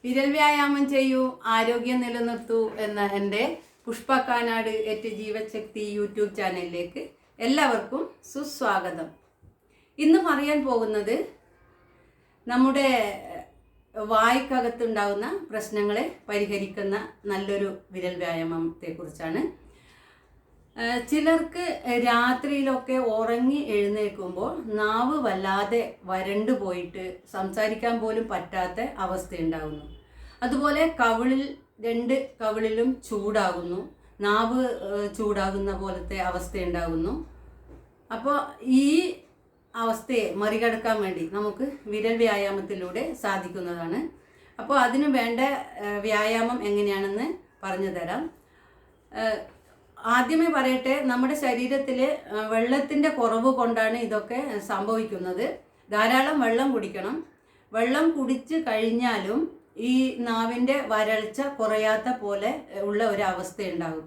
വിരൽ വ്യായാമം ചെയ്യൂ, ആരോഗ്യം നിലനിർത്തൂ എന്ന എൻ്റെ പുഷ്പ കാനാട് എറ്റ് ജീവശക്തി യൂട്യൂബ് ചാനലിലേക്ക് എല്ലാവർക്കും സുസ്വാഗതം. ഇന്ന് പറയാൻ പോകുന്നത് നമ്മുടെ വായ്ക്കകത്തുണ്ടാകുന്ന പ്രശ്നങ്ങളെ പരിഹരിക്കുന്ന നല്ലൊരു വിരൽ വ്യായാമത്തെക്കുറിച്ചാണ്. ചിലർക്ക് രാത്രിയിലൊക്കെ ഉറങ്ങി എഴുന്നേൽക്കുമ്പോൾ നാവ് വല്ലാതെ വരണ്ടു പോയിട്ട് സംസാരിക്കാൻ പോലും പറ്റാത്ത അവസ്ഥയുണ്ടാകുന്നു. അതുപോലെ രണ്ട് കവിളിലും ചൂടാകുന്നു, നാവ് ചൂടാകുന്ന പോലത്തെ അവസ്ഥയുണ്ടാകുന്നു. അപ്പോൾ ഈ അവസ്ഥയെ മറികടക്കാൻ വേണ്ടി നമുക്ക് വിരൽ വ്യായാമത്തിലൂടെ സാധിക്കുന്നതാണ്. അപ്പോൾ അതിന് വേണ്ട വ്യായാമം എങ്ങനെയാണെന്ന് പറഞ്ഞു തരാം. ആദ്യമേ പറയട്ടെ, നമ്മുടെ ശരീരത്തിൽ വെള്ളത്തിൻ്റെ കുറവ് കൊണ്ടാണ് ഇതൊക്കെ സംഭവിക്കുന്നത്. ധാരാളം വെള്ളം കുടിക്കണം. വെള്ളം കുടിച്ച് കഴിഞ്ഞാലും ഈ നാവിൻ്റെ വരൾച്ച കുറയാത്ത പോലെ ഉള്ള ഒരു അവസ്ഥയുണ്ടാകും.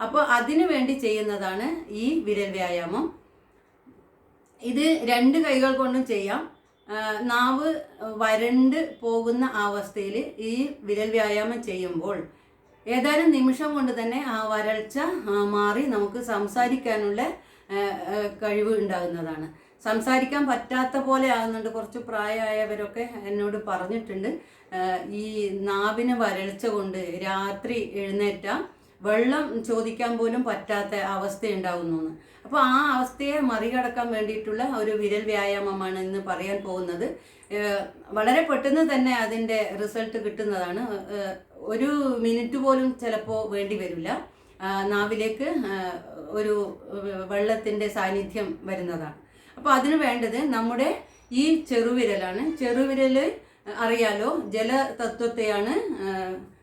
അപ്പോൾ അതിനു വേണ്ടി ചെയ്യുന്നതാണ് ഈ വിരൽ വ്യായാമം. ഇത് രണ്ട് കൈകൾ കൊണ്ടും ചെയ്യാം. നാവ് വരണ്ട് പോകുന്ന അവസ്ഥയിൽ ഈ വിരൽ വ്യായാമം ചെയ്യുമ്പോൾ ഏതാനും നിമിഷം കൊണ്ട് തന്നെ ആ വരൾച്ച മാറി നമുക്ക് സംസാരിക്കാനുള്ള കഴിവ് ഉണ്ടാകുന്നതാണ്. സംസാരിക്കാൻ പറ്റാത്ത പോലെ ആകുന്നുണ്ട്. കുറച്ച് പ്രായമായവരൊക്കെ എന്നോട് പറഞ്ഞിട്ടുണ്ട്, ഈ നാവിന് വരൾച്ച കൊണ്ട് രാത്രി എഴുന്നേറ്റ വെള്ളം ചോദിക്കാൻ പോലും പറ്റാത്ത അവസ്ഥയുണ്ടാകുന്നു. അപ്പോൾ ആ അവസ്ഥയെ മറികടക്കാൻ വേണ്ടിയിട്ടുള്ള ഒരു വിരൽ വ്യായാമമാണ് ഇന്ന് പറയാൻ പോകുന്നത്. വളരെ പെട്ടെന്ന് തന്നെ അതിൻ്റെ റിസൾട്ട് കിട്ടുന്നതാണ്. ഒരു മിനിറ്റ് പോലും ചിലപ്പോൾ വേണ്ടി വരില്ല. നാവിലേക്ക് ഒരു വെള്ളത്തിൻ്റെ സാന്നിധ്യം വരുന്നതാണ്. അപ്പോൾ അതിന് വേണ്ടത് നമ്മുടെ ഈ ചെറുവിരലാണ്. ചെറുവിരൽ അറിയാലോ, ജലതത്വത്തെയാണ്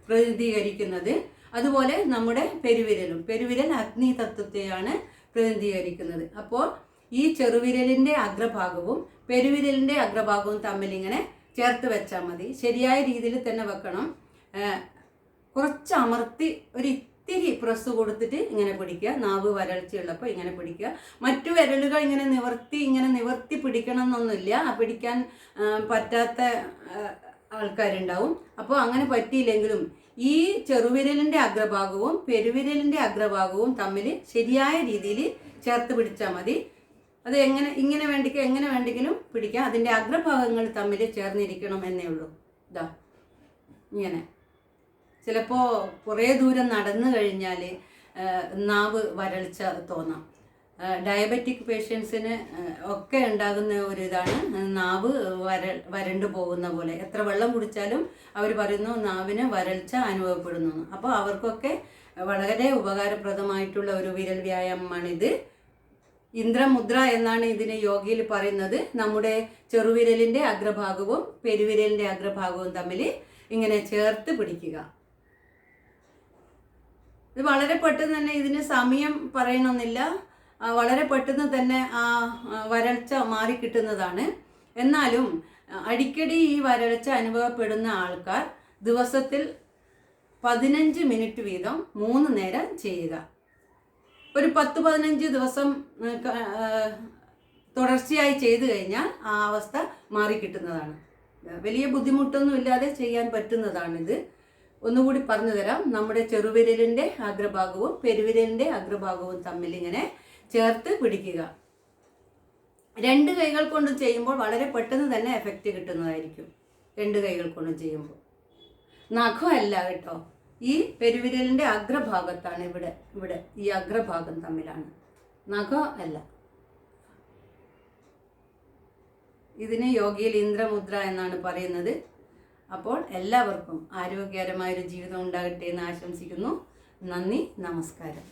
പ്രതിനിധീകരിക്കുന്നത്. അതുപോലെ നമ്മുടെ പെരുവിരൽ അഗ്നി തത്വത്തെയാണ് പ്രതിനിധീകരിക്കുന്നത്. അപ്പോൾ ഈ ചെറുവിരലിൻ്റെ അഗ്രഭാഗവും പെരുവിരലിൻ്റെ അഗ്രഭാഗവും തമ്മിൽ ഇങ്ങനെ ചേർത്ത് വെച്ചാൽ മതി. ശരിയായ രീതിയിൽ തന്നെ വെക്കണം. കുറച്ച് അമർത്തി ഇത്തിരി പ്രസ് കൊടുത്തിട്ട് ഇങ്ങനെ പിടിക്കുക. നാവ് വരൾച്ചയുള്ളപ്പോൾ ഇങ്ങനെ പിടിക്കുക. മറ്റു വിരലുകൾ ഇങ്ങനെ നിവർത്തി പിടിക്കണം എന്നൊന്നുമില്ല. പിടിക്കാൻ പറ്റാത്ത ആൾക്കാരുണ്ടാവും. അപ്പോൾ അങ്ങനെ പറ്റിയില്ലെങ്കിലും ഈ ചെറുവിരലിൻ്റെ അഗ്രഭാഗവും പെരുവിരലിൻ്റെ അഗ്രഭാഗവും തമ്മിൽ ശരിയായ രീതിയിൽ ചേർത്ത് പിടിച്ചാൽ മതി. അത് എങ്ങനെ വേണ്ടെങ്കിലും പിടിക്കാം. അതിൻ്റെ അഗ്രഭാഗങ്ങൾ തമ്മിൽ ചേർന്നിരിക്കണം എന്നേ ഉള്ളൂ. ഇതാ ഇങ്ങനെ. ചിലപ്പോൾ കുറേ ദൂരം നടന്നു കഴിഞ്ഞാൽ നാവ് വരൾച്ച തോന്നാം. ഡയബറ്റിക് പേഷ്യൻസിന് ഒക്കെ ഉണ്ടാകുന്ന ഒരു ഇതാണ് നാവ് വരണ്ടു പോകുന്ന പോലെ. എത്ര വെള്ളം കുടിച്ചാലും അവർ പറയുന്നു നാവിന് വരൾച്ച അനുഭവപ്പെടുന്നു. അപ്പോൾ അവർക്കൊക്കെ വളരെ ഉപകാരപ്രദമായിട്ടുള്ള ഒരു വിരൽ വ്യായാമമാണിത്. ഇന്ദ്രമുദ്ര എന്നാണ് ഇതിന് യോഗയിൽ പറയുന്നത്. നമ്മുടെ ചെറുവിരലിൻ്റെ അഗ്രഭാഗവും പെരുവിരലിൻ്റെ അഗ്രഭാഗവും തമ്മിൽ ഇങ്ങനെ ചേർത്ത് പിടിക്കുക. ഇത് വളരെ പെട്ടെന്ന് തന്നെ, ഇതിന് സമയം പറയണമെന്നില്ല, വളരെ പെട്ടെന്ന് തന്നെ ആ വരൾച്ച മാറിക്കിട്ടുന്നതാണ്. എന്നാലും അടിക്കടി ഈ വരൾച്ച അനുഭവപ്പെടുന്ന ആൾക്കാർ ദിവസത്തിൽ 15 മിനിറ്റ് വീതം 3 നേരം ചെയ്യുക. ഒരു 10-15 ദിവസം തുടർച്ചയായി ചെയ്തു കഴിഞ്ഞാൽ ആ അവസ്ഥ മാറിക്കിട്ടുന്നതാണ്. വലിയ ബുദ്ധിമുട്ടൊന്നും ഇല്ലാതെ ചെയ്യാൻ പറ്റുന്നതാണിത്. ഒന്നുകൂടി പറഞ്ഞു തരാം. നമ്മുടെ ചെറുവിരലിൻ്റെ അഗ്രഭാഗവും പെരുവിരലിൻ്റെ അഗ്രഭാഗവും തമ്മിൽ ഇങ്ങനെ ചേർത്ത് പിടിക്കുക. രണ്ട് കൈകൾ കൊണ്ട് ചെയ്യുമ്പോൾ വളരെ പെട്ടെന്ന് തന്നെ എഫക്റ്റ് കിട്ടുന്നതായിരിക്കും. രണ്ട് കൈകൾ കൊണ്ട് ചെയ്യുമ്പോൾ നഖമല്ല കേട്ടോ, ഈ പെരുവിരലിൻ്റെ അഗ്രഭാഗത്താണ്. ഇവിടെ ഈ അഗ്രഭാഗം തമ്മിലാണ്, നഖം അല്ല. ഇതിന് യോഗയിൽ ഇന്ദ്രമുദ്ര എന്നാണ് പറയുന്നത്. അപ്പോൾ എല്ലാവർക്കും ആരോഗ്യകരമായൊരു ജീവിതം ഉണ്ടാകട്ടെ എന്ന് ആശംസിക്കുന്നു. നന്ദി, നമസ്കാരം.